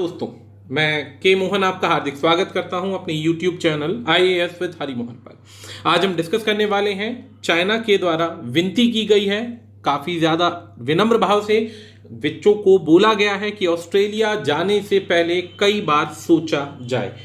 दोस्तों, मैं के मोहन आपका हार्दिक स्वागत करता हूं अपने YouTube channel IAS with Hari Mohan पर। आज हम डिस्कस करने वाले हैं, चाइना के द्वारा विनती की गई है, काफ़ी ज़्यादा विनम्र भाव से बच्चों को बोला गया है कि ऑस्ट्रेलिया जाने से पहले कई बार सोचा जाए।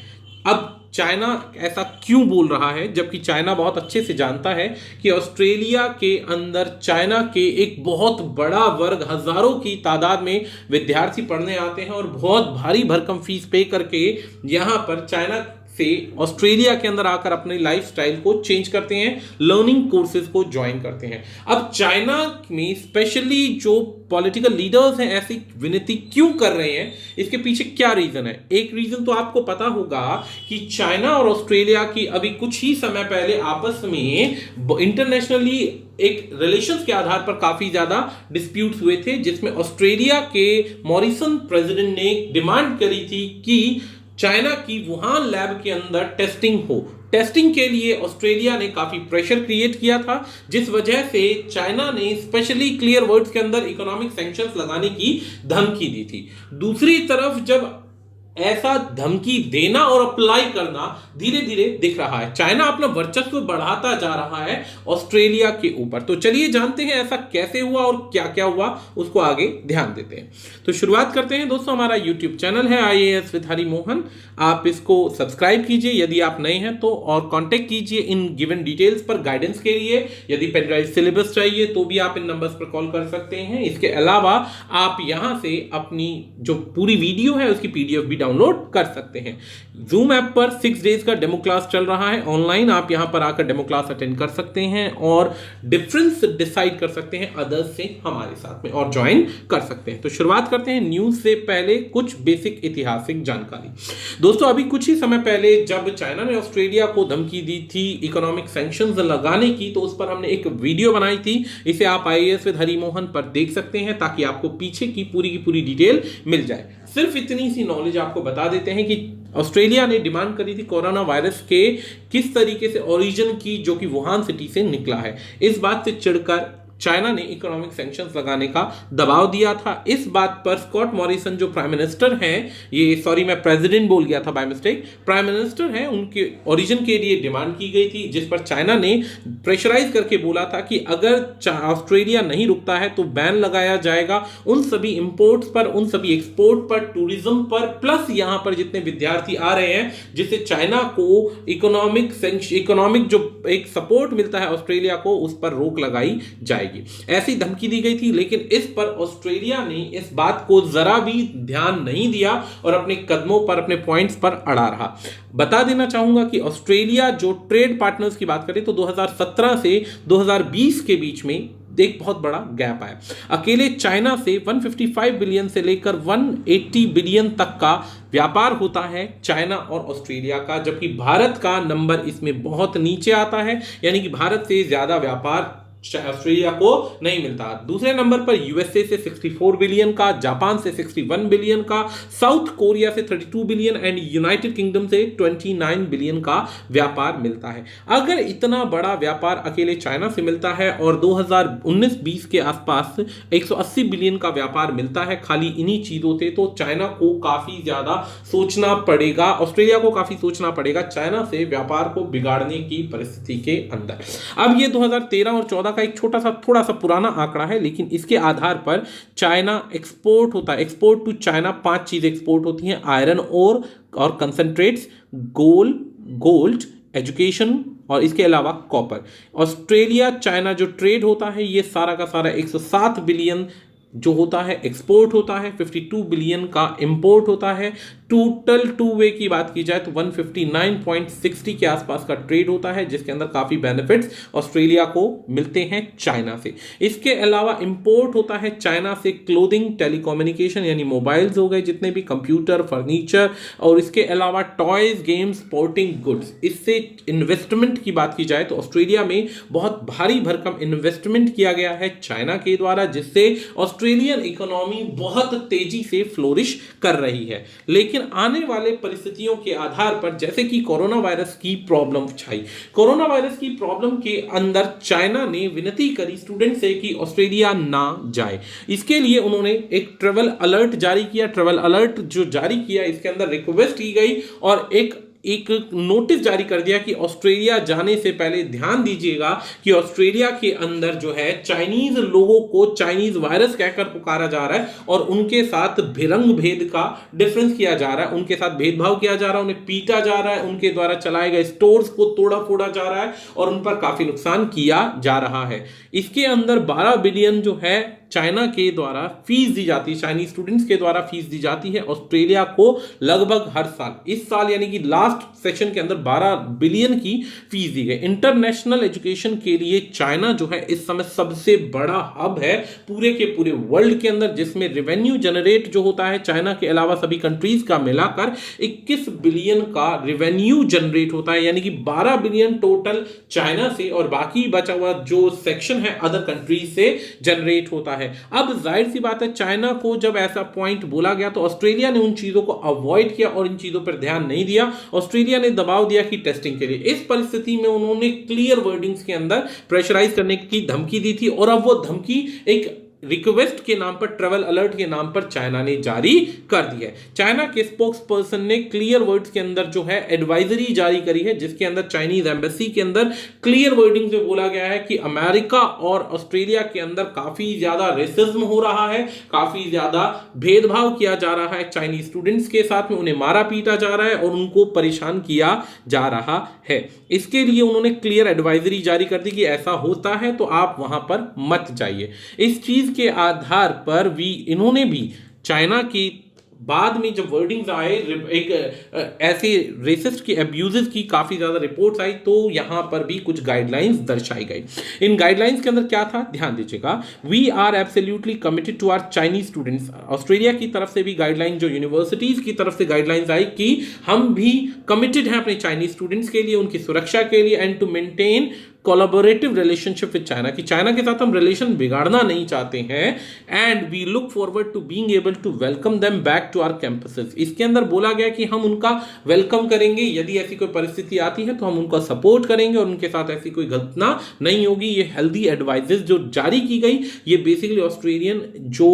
अब चाइना ऐसा क्यों बोल रहा है, जबकि चाइना बहुत अच्छे से जानता है कि ऑस्ट्रेलिया के अंदर चाइना के एक बहुत बड़ा वर्ग, हजारों की तादाद में विद्यार्थी पढ़ने आते हैं और बहुत भारी भरकम फीस पे करके यहाँ पर चाइना से ऑस्ट्रेलिया के अंदर आकर अपनी लाइफस्टाइल को चेंज करते हैं, लर्निंग कोर्सेज को ज्वाइन करते हैं। अब चाइना में स्पेशली जो पॉलिटिकल लीडर्स हैं ऐसी विनती क्यों कर रहे हैं, इसके पीछे क्या रीजन है? एक रीजन तो आपको पता होगा कि चाइना और ऑस्ट्रेलिया की अभी कुछ ही समय पहले आपस में इंटरनेशनली एक रिलेशंस के आधार पर काफी ज्यादा डिस्प्यूट्स हुए थे, जिसमें ऑस्ट्रेलिया के मॉरिसन प्रेसिडेंट ने डिमांड करी थी कि चाइना की वुहान लैब के अंदर टेस्टिंग हो। टेस्टिंग के लिए ऑस्ट्रेलिया ने काफी प्रेशर क्रिएट किया था, जिस वजह से चाइना ने स्पेशली क्लियर वर्ड्स के अंदर इकोनॉमिक सैंक्शंस लगाने की धमकी दी थी। दूसरी तरफ जब ऐसा धमकी देना और अप्लाई करना धीरे धीरे दिख रहा है, चाइना अपना वर्चस्व बढ़ाता जा रहा है ऑस्ट्रेलिया के ऊपर। तो चलिए जानते हैं ऐसा कैसे हुआ और क्या क्या हुआ, उसको आगे ध्यान देते हैं। तो शुरुआत करते हैं दोस्तों, हमारा YouTube चैनल है IAS विद हरि मोहन, आप इसको सब्सक्राइब कीजिए यदि आप नए हैं तो, और कांटेक्ट कीजिए इन गिवन डिटेल्स पर गाइडेंस के लिए। यदि पेन ड्राइव सिलेबस चाहिए तो भी आप इन नंबर्स पर कॉल कर सकते हैं। इसके अलावा आप यहां से अपनी जो पूरी वीडियो है उसकी PDF भी डाउनलोड कर सकते हैं। Zoom ऐप पर 6 डेज का डेमो क्लास चल रहा है ऑनलाइन, आप यहां पर आकर डेमो क्लास अटेंड कर सकते हैं और डिफरेंस डिसाइड कर सकते हैं अदर्स से हमारे साथ में और ज्वाइन कर सकते हैं। तो शुरुआत करते हैं न्यूज से पहले कुछ बेसिक ऐतिहासिक जानकारी। दोस्तों, अभी कुछ ही समय पहले जब चाइना ने ऑस्ट्रेलिया को धमकी दी थी इकोनॉमिक सैंक्शंस लगाने की, तो उस पर हमने एक वीडियो बनाई थी, इसे आप IAS विद हरि मोहन पर देख सकते हैं ताकि आपको पीछे की पूरी डिटेल मिल जाए। सिर्फ इतनी सी नॉलेज आपको बता देते हैं कि ऑस्ट्रेलिया ने डिमांड करी थी कोरोना वायरस के किस तरीके से ओरिजिन की, जो कि वुहान सिटी से निकला है। इस बात से चिढ़कर चाइना ने इकोनॉमिक सैंक्शंस लगाने का दबाव दिया था। इस बात पर स्कॉट मॉरिसन जो प्राइम मिनिस्टर हैं, ये सॉरी मैं प्रेसिडेंट बोल गया था बाय मिस्टेक, प्राइम मिनिस्टर हैं, उनके ओरिजिन के लिए डिमांड की गई थी, जिस पर चाइना ने प्रेशराइज करके बोला था कि अगर ऑस्ट्रेलिया नहीं रुकता है तो बैन लगाया जाएगा उन सभी इंपोर्ट्स पर, उन सभी एक्सपोर्ट पर, टूरिज्म पर, प्लस यहां पर जितने विद्यार्थी आ रहे हैं जिससे चाइना को इकोनॉमिक जो एक सपोर्ट मिलता है ऑस्ट्रेलिया को, उस पर रोक लगाई जाएगी। ऐसी धमकी दी गई थी, लेकिन इस पर ऑस्ट्रेलिया ने इस बात को जरा भी ध्यान नहीं दिया और अपने कदमों पर, अपने पॉइंट्स पर अड़ा रहा। बता देना चाहूंगा कि ऑस्ट्रेलिया जो ट्रेड पार्टनर्स की बात करें तो 2017 से 2020 के बीच में एक बहुत बड़ा गैप आया। अकेले चाइना से 155 बिलियन से लेकर 180 बिलियन तक का व्यापार होता है चाइना और ऑस्ट्रेलिया का, जबकि भारत का नंबर इसमें बहुत नीचे आता है, यानी कि भारत से ज्यादा व्यापार ऑस्ट्रेलिया को नहीं मिलता। दूसरे नंबर पर USA से 64 बिलियन का, जापान से 61 बिलियन का, साउथ कोरिया से 32 बिलियन एंड यूनाइटेड किंगडम से 29 बिलियन का व्यापार मिलता है। अगर इतना बड़ा व्यापार अकेले चाइना से मिलता है और 2019-20 के आसपास 180 बिलियन का व्यापार मिलता है खाली इन्हीं चीजों से, तो चाइना को काफी ज्यादा सोचना पड़ेगा, ऑस्ट्रेलिया को काफी सोचना पड़ेगा चाइना से व्यापार को बिगाड़ने की परिस्थिति के अंदर। अब ये 2013 और 14 का एक थोड़ा सा पुराना आंकड़ा है, लेकिन इसके आधार पर चाइना एक्सपोर्ट होता है, एक्सपोर्ट टू चाइना 5 चीजें एक्सपोर्ट होती हैं: आयरन ओर और कंसंट्रेट्स, गोल्ड, एजुकेशन और इसके अलावा कॉपर। ऑस्ट्रेलिया चाइना जो ट्रेड होता है ये सारा का सारा 107 बिलियन जो होता है एक्सपोर्ट होता है, 52 बिलियन का इंपोर्ट होता है। टोटल टू वे की बात की जाए तो 159.60 के आसपास का ट्रेड होता है, जिसके अंदर काफी बेनिफिट्स ऑस्ट्रेलिया को मिलते हैं चाइना से। इसके अलावा इंपोर्ट होता है चाइना से क्लोथिंग, टेलीकम्युनिकेशन यानी मोबाइल्स हो गए जितने भी, कंप्यूटर, फर्नीचर, और इसके अलावा टॉयज, गेम्स, स्पोर्टिंग गुड्स। इससे इन्वेस्टमेंट की बात की जाए तो ऑस्ट्रेलिया में बहुत भारी भरकम इन्वेस्टमेंट किया गया है चाइना के द्वारा, जिससे ऑस्ट्रेलियन इकोनॉमी बहुत तेजी से फ्लोरिश कर रही है। लेकिन लेकिन आने वाले परिस्थितियों के आधार पर जैसे कि कोरोना वायरस की प्रॉब्लम छाई, कोरोना वायरस की प्रॉब्लम के अंदर चाइना ने विनती करी स्टूडेंट से कि ऑस्ट्रेलिया ना जाए। इसके लिए उन्होंने एक ट्रैवल अलर्ट जारी किया। ट्रैवल अलर्ट जो जारी किया इसके अंदर रिक्वेस्ट की गई और एक नोटिस जारी कर दिया कि ऑस्ट्रेलिया जाने से पहले ध्यान दीजिएगा कि ऑस्ट्रेलिया के अंदर जो है चाइनीज लोगों को चाइनीज वायरस कहकर पुकारा जा रहा है और उनके साथ भिरंग भेद का डिफरेंस किया जा रहा है, उनके साथ भेदभाव किया जा रहा है, उन्हें पीटा जा रहा है, उनके द्वारा चलाए गए स्टोर्स को तोड़ा फोड़ा जा रहा है और उन पर काफी नुकसान किया जा रहा है। इसके अंदर 12 बिलियन जो है चाइना के द्वारा फीस दी जाती है, चाइनीज स्टूडेंट्स के द्वारा फीस दी जाती है ऑस्ट्रेलिया को लगभग हर साल। इस साल यानी कि लास्ट सेशन के अंदर 12 बिलियन की फीस दी गई। इंटरनेशनल एजुकेशन के लिए चाइना जो है इस समय सबसे बड़ा हब है पूरे के पूरे वर्ल्ड के अंदर, जिसमें रेवेन्यू जनरेट जो होता है चाइना के अलावा सभी कंट्रीज का मिलाकर 21 बिलियन का रेवेन्यू जनरेट होता है, यानी कि 12 बिलियन टोटल चाइना से और बाकी बचा हुआ जो सेक्शन है अदर कंट्रीज से जनरेट होता है। अब जाहिर सी बात है चाइना को जब ऐसा पॉइंट बोला गया तो ऑस्ट्रेलिया ने उन चीजों को अवॉइड किया और इन चीजों पर ध्यान नहीं दिया। ऑस्ट्रेलिया ने दबाव दिया कि टेस्टिंग के लिए। इस परिस्थिति में उन्होंने क्लियर वर्डिंग्स के अंदर प्रेशराइज करने की धमकी दी थी और अब वो धमकी एक रिक्वेस्ट के नाम पर, ट्रैवल अलर्ट के नाम पर चाइना ने जारी कर दी है। चाइना के स्पोक्स पर्सन ने क्लियर वर्ड्स के अंदर जो है एडवाइजरी जारी करी है, जिसके अंदर चाइनीज एम्बेसी के अंदर क्लियर वर्डिंग में बोला गया है कि अमेरिका और ऑस्ट्रेलिया के अंदर काफी ज्यादा रेसिज्म हो रहा है, काफी ज्यादा भेदभाव किया जा रहा है चाइनीज स्टूडेंट्स के साथ में, उन्हें मारा पीटा जा रहा है और उनको परेशान किया जा रहा है। इसके लिए उन्होंने क्लियर एडवाइजरी जारी कर दी कि ऐसा होता है तो आप वहां पर मत जाइए। इस चीज के आधार पर भी इन्होंने भी चाइना की बाद में जब वर्डिंग्स आए, एक ऐसे रेसिस्ट की अब्यूजेस की काफी ज्यादा रिपोर्ट्स आई तो यहां पर भी कुछ गाइडलाइंस दर्शाई गई। इन गाइडलाइंस के अंदर क्या था ध्यान दीजिएगा, we are absolutely committed to our Chinese students. Australia की तरफ से भी गाइडलाइन, जो यूनिवर्सिटीज की तरफ से गाइडलाइंस आई कि हम भी कमिटेड हैं अपने चाइनीज स्टूडेंट्स के लिए, उनकी सुरक्षा के लिए, and to maintain collaborative relationship with China, कि चाइना के साथ हम रिलेशन बिगाड़ना नहीं चाहते हैं, and we look forward to being able to welcome them back to our campuses. इसके अंदर बोला गया कि हम उनका वेलकम करेंगे, यदि ऐसी कोई परिस्थिति आती है तो हम उनका सपोर्ट करेंगे और उनके साथ ऐसी कोई घटना नहीं होगी। ये हेल्दी एडवाइजेस जो जारी की गई, ये बेसिकली ऑस्ट्रेलियन जो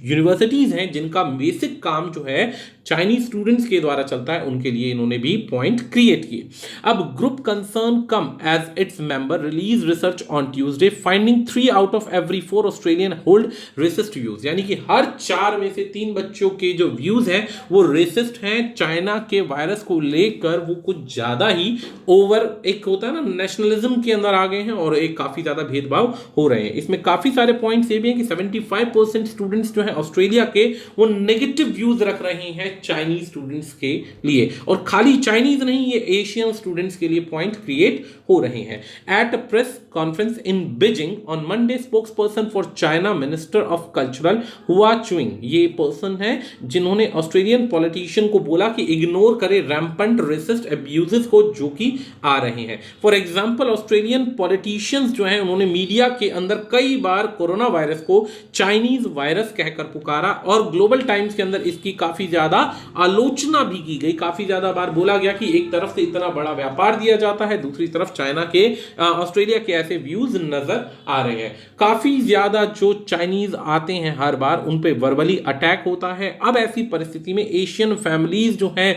यूनिवर्सिटीज हैं जिनका बेसिक काम जो है चाइनीज स्टूडेंट्स के द्वारा चलता है, उनके लिए इन्होंने भी पॉइंट क्रिएट किए। अब group concern come as its member release research on Tuesday finding 3 out of every 4 Australian hold racist views, यानी कि हर 4 में से 3 बच्चों के जो व्यूज हैं वो रेसिस्ट हैं। चाइना के वायरस को लेकर वो कुछ ज्यादा ही ओवर, एक होता है ना नेशनलिज्म के अंदर आ गए हैं और एक काफी ज्यादा भेदभाव हो रहे हैं। इसमें काफी सारे पॉइंट्स ये भी हैं कि 75% स्टूडेंट्स जो है ऑस्ट्रेलिया के वो नेगेटिव व्यूज रख रहे हैं चाइनीज स्टूडेंट्स के लिए, और खाली चाइनीज नहीं, ये एशियन स्टूडेंट्स के लिए पॉइंट क्रिएट हो रहे हैं। At a press conference in Beijing on Monday, spokes person for China minister of cultural हुआ चुइंग, ये पर्सन है जिन्होंने ऑस्ट्रेलियन पॉलिटिशियन को बोला कि इग्नोर करे रैम्पेंट रेसिस्ट अब्यूजेस को जो कि आ रहे हैं। फॉर एग्जांपल ऑस्ट्रेलियन पॉलिटिशियंस जो हैं उन्होंने मीडिया के अंदर कई बार कोरोना वायरस को चाइनीज वायरस कहकर पुकारा और ग्लोबल टाइम्स के अंदर इसकी काफी ज्यादा आलोचना भी की गई। काफी ज्यादा बार बोला गया कि एक तरफ से इतना बड़ा व्यापार दिया जाता है, दूसरी तरफ चाइना के ऑस्ट्रेलिया के ऐसे व्यूज नजर आ रहे हैं। काफी ज्यादा जो चाइनीज आते हैं हर बार उन पे वर्बली अटैक होता है। अब ऐसी परिस्थिति में एशियन फैमिलीज जो हैं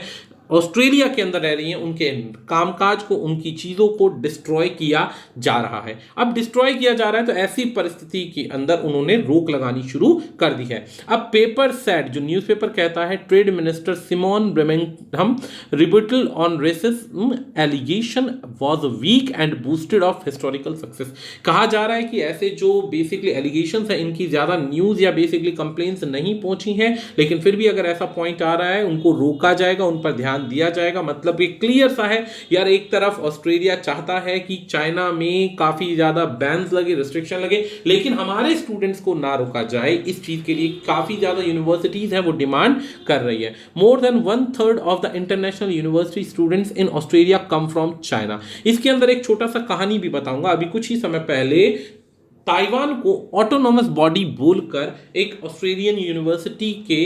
ऑस्ट्रेलिया के अंदर रह रही हैं, उनके कामकाज को, उनकी चीजों को डिस्ट्रॉय किया जा रहा है। अब डिस्ट्रॉय किया जा रहा है तो ऐसी परिस्थिति के अंदर उन्होंने रोक लगानी शुरू कर दी है। अब पेपर सेड, जो न्यूज़पेपर कहता है, trade minister Simon Birmingham rebuttal on racism allegation was weak and boosted of historical success. कहा जा रहा है कि ऐसे जो बेसिकली एलिगेशंस है इनकी ज्यादा न्यूज या बेसिकली कंप्लेंट्स नहीं पहुंची हैं, लेकिन फिर भी अगर ऐसा पॉइंट आ रहा है उनको रोका जाएगा, उन पर ध्यान दिया जाएगा। मतलब ये क्लियर सा है यार, एक तरफ ऑस्ट्रेलिया चाहता है कि चाइना में काफी ज्यादा बैन्स लगे, रिस्ट्रिक्शन लगे, लेकिन हमारे स्टूडेंट्स को ना रोका जाए, इस चीज के लिए काफी ज्यादा यूनिवर्सिटीज हैं वो डिमांड कर रही है। More than 1/3 of the international university students in Australia come from China. इसके अंदर एक छोटा सा कहानी भी बताऊंगा। अभी कुछ ही समय पहले ताइवान को ऑटोनॉमस बॉडी बोलकर एक ऑस्ट्रेलियन यूनिवर्सिटी के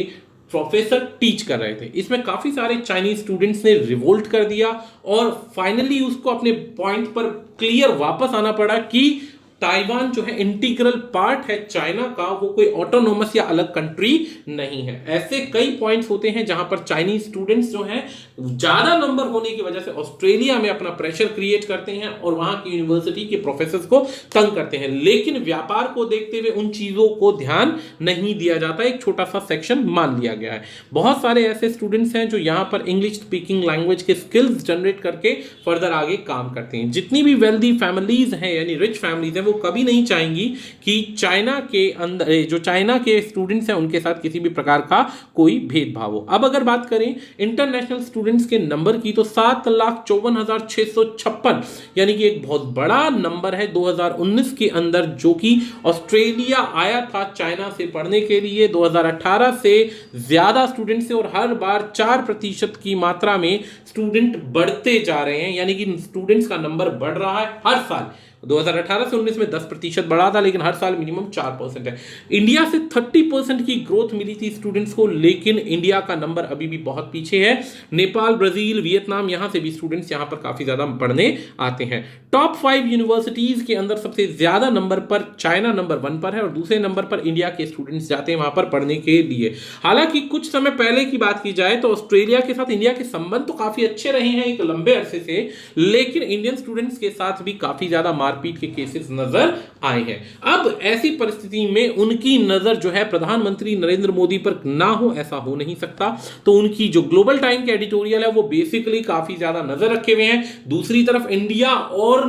प्रोफेसर टीच कर रहे थे। इसमें काफी सारे चाइनीज स्टूडेंट्स ने रिवोल्ट कर दिया और फाइनली उसको अपने पॉइंट पर क्लियर वापस आना पड़ा कि ताइवान जो है इंटीग्रल पार्ट है चाइना का, वो कोई ऑटोनोमस या अलग कंट्री नहीं है। ऐसे कई पॉइंट्स होते हैं जहां पर चाइनीज स्टूडेंट्स जो हैं ज्यादा नंबर होने की वजह से ऑस्ट्रेलिया में अपना प्रेशर क्रिएट करते हैं और वहां की यूनिवर्सिटी के प्रोफेसर्स को तंग करते हैं, लेकिन व्यापार को देखते हुए उन चीजों को ध्यान नहीं दिया जाता, एक छोटा सा सेक्शन मान लिया गया है। बहुत सारे ऐसे स्टूडेंट्स हैं जो यहां पर इंग्लिश स्पीकिंग लैंग्वेज के स्किल्स जनरेट करके फर्दर आगे काम करते हैं। जितनी भी वेल्दी फैमिलीज हैं यानी रिच फैमिलीज हैं, वो कभी नहीं चाहेंगी कि चाइना के अंदर जो चाइना के स्टूडेंट्स हैं उनके साथ किसी भी प्रकार का कोई भेदभाव हो। अब अगर बात करें इंटरनेशनल स्टूडेंट्स के नंबर की तो 7,54,656 यानी कि एक बहुत बड़ा नंबर है 2019 के अंदर, जो कि ऑस्ट्रेलिया आया था चाइना से पढ़ने के लिए। 2018 से ज्यादा स्टूडेंट्स से और हर बार 4% की मात्रा में स्टूडेंट बढ़ते जा रहे हैं, यानी कि स्टूडेंट्स का नंबर बढ़ रहा है हर साल। 2018 से 19 में 10% बढ़ा था, लेकिन हर साल मिनिमम 4% है। इंडिया से 30% की ग्रोथ मिली थी स्टूडेंट्स को, लेकिन इंडिया का नंबर अभी भी बहुत पीछे है। नेपाल, ब्राजील, वियतनाम, यहां से भी स्टूडेंट्स यहां पर काफी ज्यादा पढ़ने आते हैं। टॉप 5 यूनिवर्सिटीज के अंदर सबसे ज्यादा नंबर पर चाइना नंबर 1 पर है और दूसरे नंबर पर इंडिया के स्टूडेंट्स जाते हैं वहां पर पढ़ने के लिए। हालांकि कुछ समय पहले की बात की जाए तो ऑस्ट्रेलिया के साथ इंडिया के संबंध तो काफी अच्छे रहे हैं एक लंबे अरसे से, लेकिन इंडियन स्टूडेंट्स के साथ भी काफी ज्यादा मारपीट के केसेस नजर आए हैं। अब ऐसी परिस्थिति में उनकी नजर जो है प्रधानमंत्री नरेंद्र मोदी पर ना हो, ऐसा हो नहीं सकता। तो उनकी जो ग्लोबल टाइम के एडिटोरियल है वो बेसिकली काफी ज्यादा नजर रखे हुए हैं। दूसरी तरफ इंडिया और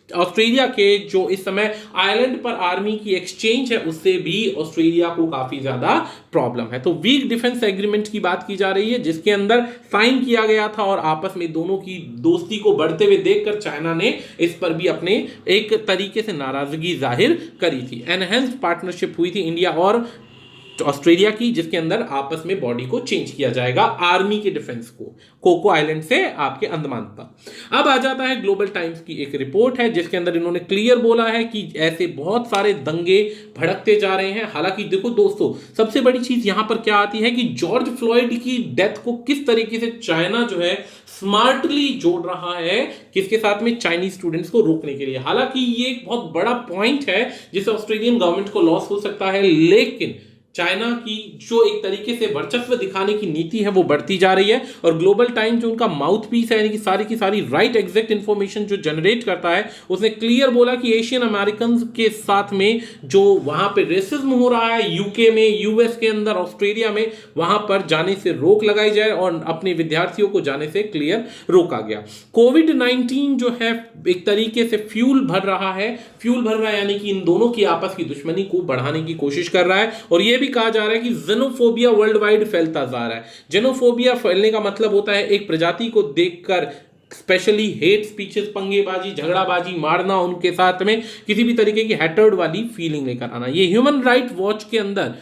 ऑस्ट्रेलिया के जो इस समय आयरलैंड पर आर्मी की एक्सचेंज है उससे भी ऑस्ट्रेलिया को काफी ज्यादा प्रॉब्लम है। तो वीक डिफेंस एग्रीमेंट की बात की जा रही है जिसके अंदर साइन किया गया था और आपस में दोनों की दोस्ती को बढ़ते हुए देखकर चाइना ने इस पर भी अपने एक तरीके से नाराजगी जाहिर करी थी। एनहेंस्ड पार्टनरशिप हुई थी इंडिया और ऑस्ट्रेलिया की, जिसके अंदर आपस में बॉडी को चेंज किया जाएगा आर्मी के डिफेंस को, कोको आइलैंड से आपके अंडमान तक। अब आ जाता है ग्लोबल टाइम्स की एक रिपोर्ट है जिसके अंदर इन्होंने क्लियर बोला है कि ऐसे बहुत सारे दंगे भड़कते जा रहे हैं। हालांकि देखो दोस्तों, सबसे बड़ी चीज यहां पर क्या आती है कि जॉर्ज फ्लॉयड की डेथ को किस तरीके से चाइना जो है स्मार्टली जोड़ रहा है किसके साथ में, चाइनीज स्टूडेंट्स को रोकने के लिए। हालांकि ये एक बहुत बड़ा पॉइंट है जिससे ऑस्ट्रेलियन गवर्नमेंट को लॉस हो सकता है, लेकिन चाइना की जो एक तरीके से वर्चस्व दिखाने की नीति है वो बढ़ती जा रही है और ग्लोबल टाइम जो उनका माउथ पीस है यानी कि सारी की सारी राइट एग्जैक्ट इंफॉर्मेशन जो जनरेट करता है, उसने क्लियर बोला कि एशियन अमेरिकन के साथ में जो वहां पे रेसिज्म हो रहा है यूके में, यूएस के अंदर, ऑस्ट्रेलिया में, वहां पर जाने से रोक लगाई जाए और अपने विद्यार्थियों को जाने से क्लियर रोका गया। कोविड-19 जो है एक तरीके से फ्यूल भर रहा है यानी कि इन दोनों की आपस की दुश्मनी को बढ़ाने की कोशिश कर रहा है और यह भी कहा जा रहा है कि जेनोफोबिया वर्ल्ड वाइड फैलता जा रहा है। जेनोफोबिया फैलने का मतलब होता है एक प्रजाति को देखकर स्पेशली हेट स्पीचेस, पंगेबाजी, झगड़ाबाजी, मारना, उनके साथ में किसी भी तरीके की हैटर्ड वाली फीलिंग लेकर आना। ये ह्यूमन राइट वॉच के अंदर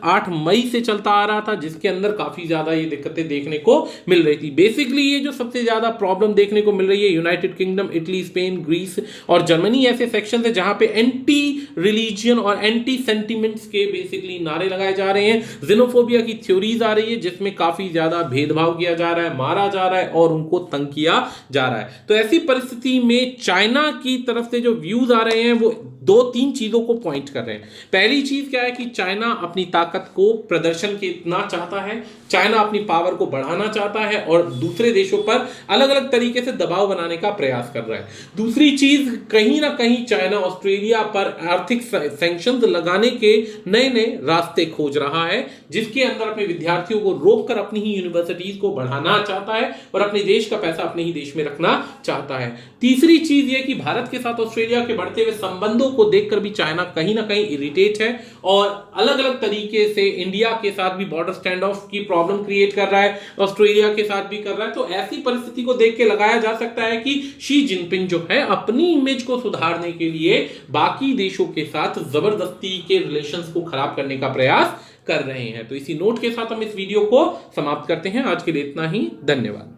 8 मई से चलता आ रहा था, जिसके अंदर काफी ज्यादा ये दिक्कतें देखने को मिल रही थी। बेसिकली ये जो सबसे ज्यादा प्रॉब्लम देखने को मिल रही है United Kingdom, Italy, Spain, Greece और जर्मनी ऐसे सेक्शन है जहां पे एंटी रिलीजियन और एंटी सेंटिमेंट्स के बेसिकली नारे लगाए जा रहे हैं। जेनोफोबिया की थ्योरीज आ रही है जिसमें काफी ज्यादा भेदभाव किया जा रहा है, मारा जा रहा है और उनको तंग किया जा रहा है। तो ऐसी परिस्थिति में चाइना की तरफ से जो व्यूज आ रहे हैं वो 2-3 चीजों को पॉइंट कर रहे हैं। पहली चीज क्या है कि चाइना अपनी ताकत को प्रदर्शन करना चाहता है, चाइना अपनी पावर को बढ़ाना चाहता है और दूसरे देशों पर अलग अलग तरीके से दबाव बनाने का प्रयास कर रहा है। दूसरी चीज, कहीं ना कहीं चाइना ऑस्ट्रेलिया पर आर्थिक सैंक्शंस लगाने के नए नए रास्ते खोज रहा है, जिसके अंदर अपने विद्यार्थियों को रोककर अपनी ही यूनिवर्सिटीज को बढ़ाना चाहता है और अपने देश का पैसा अपने ही देश में रखना चाहता है। तीसरी चीज यह कि भारत के साथ ऑस्ट्रेलिया के बढ़ते हुए संबंधों को देखकर भी चाइना कहीं ना कहीं इरिटेट है और अलग अलग तरीके से इंडिया के साथ भी बॉर्डर स्टैंड ऑफ की प्रॉब्लम क्रिएट कर रहा है, ऑस्ट्रेलिया के साथ भी कर रहा है। तो ऐसी परिस्थिति को देख के लगाया जा सकता है कि शी जिनपिंग जो है अपनी इमेज को सुधारने के लिए बाकी देशों के साथ जबरदस्ती के रिलेशंस को खराब करने का प्रयास कर रहे हैं। तो इसी नोट के साथ हम इस वीडियो को समाप्त करते हैं। आज के लिए इतना ही, धन्यवाद।